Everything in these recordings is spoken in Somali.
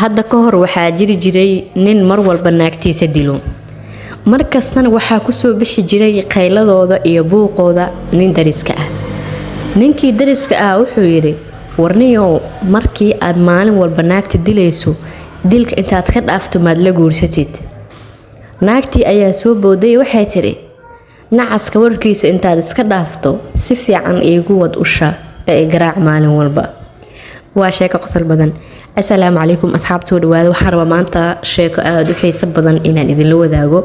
hadda ka hor waxaa jiri jiray nin mar walba naagtiisa dilo markastana waxaa kusoo bixi jiray qayladooda iyo buuqooda nin dariska ah. ninkii dariska ah wuxuu yidhi warniyow markii aad maalin walba naagta dilayso dilka intaad ka dhaafto maad la guursatid. naagtii ayaa soo booday waxay tidhi nacaska warkiisa intaad iska dhaafto si fiican iigu wad usha ee garaac maalin walba. waa sheeko qosol badan. assalaamu calaykum asxaabta soo dhawaada. waxaan rabaa maanta sheeko aad u xiiso badan inaan idinla wadaago.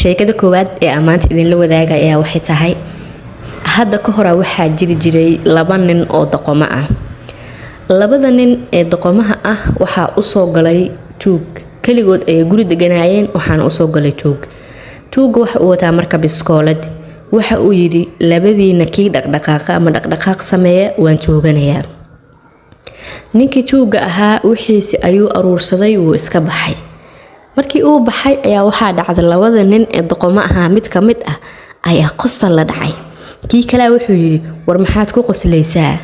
sheekada koowaad ee aan maanta idinla wadaaga ayaa waxay tahay hadda ka hor waxaa jiri jiray laba nin oo doqomo ah. labada nin ee doqomaha ah waxaa usoo galay tuug. kaligood ay guri deganaayeen waxaana usoo galay tuug. tuuga waxa uu wataa marka biskoolad. waxa uu yidhi labadiina kii dhaqdhaqaaqa ama dhaqdhaqaaq sameeya waan jooganayaa. ninkii tuuga ahaa wixiisi ayuu aruursaday wuu iska baxay. markii uu baxay ayaa waxaa dhacday labada nin ee doqomo ahaa mid ka mid ah ayaa qosol la dhacay. kii kale wuxuu yidhi war maxaad ku qoslaysaa?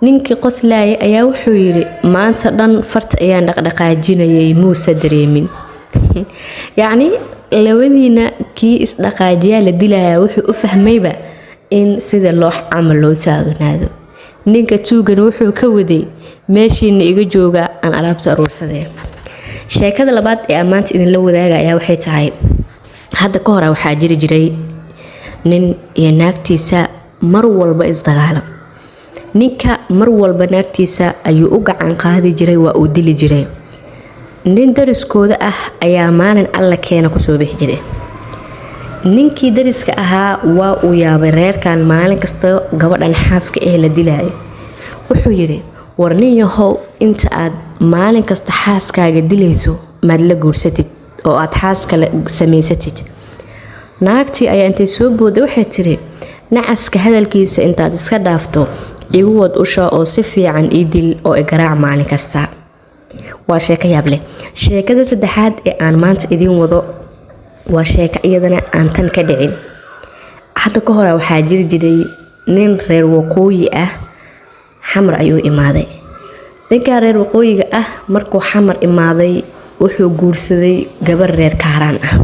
ninkii qoslaayay ayaa wuxuu yidhi maanta dhan farta ayaan dhaqdhaqaajinayay muuse dareemin. yacni labadiina kii isdhaqaajiyaa la dilayaa wuxuu u fahmayba in sida loox camal loo taaganaado. ninka tuugana wuxuu ka waday meeshiina iga jooga aan alaabta aruursadee. sheekada labaad ee aan maanta idinla wadaaga ayaa waxay tahay hadda ka hor waxaa jiri jiray nin iyo naagtiisa mar walba isdagaalo. ninka mar walba naagtiisa ayuu u gacan qaadi jiray waa uu dili jiray. nin dariskooda ah ayaa maalin alla keena kusoo bixi jiray. ninkii dariska ahaa waa uu yaabay reerkan maalin kasta gabadhan xaaska ah la dilaayo. wuxuu yidhi war nin yahow inta aad maalin kasta xaaskaaga dilayso maad la guursatid oo aad xaas kale samaysatid. naagtii ayaa intay soo booday waxay tiri nacaska hadalkiisa intaad iska dhaafto igu wad usha oo si fiican ii dil oo garaac maalin kasta. waa sheeko yaab leh. sheekada saddexaad ee aan maanta idin wado waa sheeko iyadana aan tan ka dhicin. hadda ka hor waxaa jiri jiray nin reer waqooyi ah. xamar ayuu imaaday. ninka reer waqooyiga ah markuu xamar imaaday wuxuu guursaday gabar reer kaaraan ah.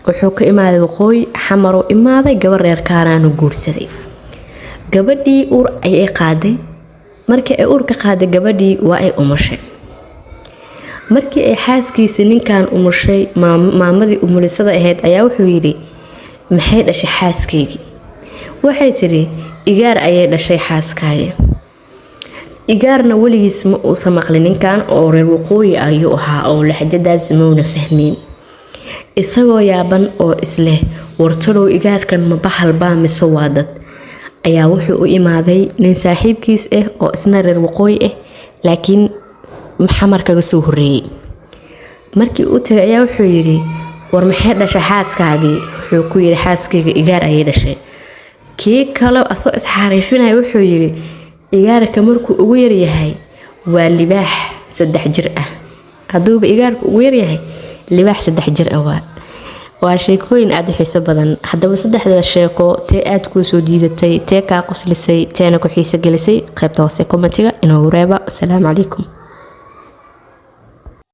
wuxuu ka imaaday waqooyi xamaruu imaaday gabar reer kaaraanu guursaday. gabadhii uur ayay qaaday. markii ay uur ka qaaday gabadhii waa ay umushay. markii ay xaaskiisa ninkan umushay maamadii umulisada ahayd ayaa wuxuu yidhi maxay dhashay xaaskaygii? waxay tidhi igaar ayay dhashay xaaskaaga. igaarna weligiis ma uusan maqlin ninkan oo reer waqooyi ayuu ahaa oo laxjadaas mauna fahmeen. isagoo yaaban oo isleh wartalow igaarkan ma bahalbaa mise waa dad ayaa wuxuu u imaaday nin saaxiibkiis ah oo isna reer waqooyi ah laakiin xamar kaga soo horeeyay. markii uu tagay ayaa wuxuu yidhi war maxay dhashay xaaskaagii? wuxuu ku yidhi xaaskayga igaar ayay dhashay. kii kale asoo isxariifinaya wuxuu yidhi igaarka markuu ugu yaryahay waa libaax 3 jir ah. haduuba igaarka ugu yaryahay libaax 3 jir ah. waa sheekooyin aad u xiiso badan. haddaba saddexda sheeko tee aad kuu soo jiidatay, tee kaa qoslisay, teena ku xiiso gelisay qaybta hoose commentiga inoogu reeba. assalaamu calaykum.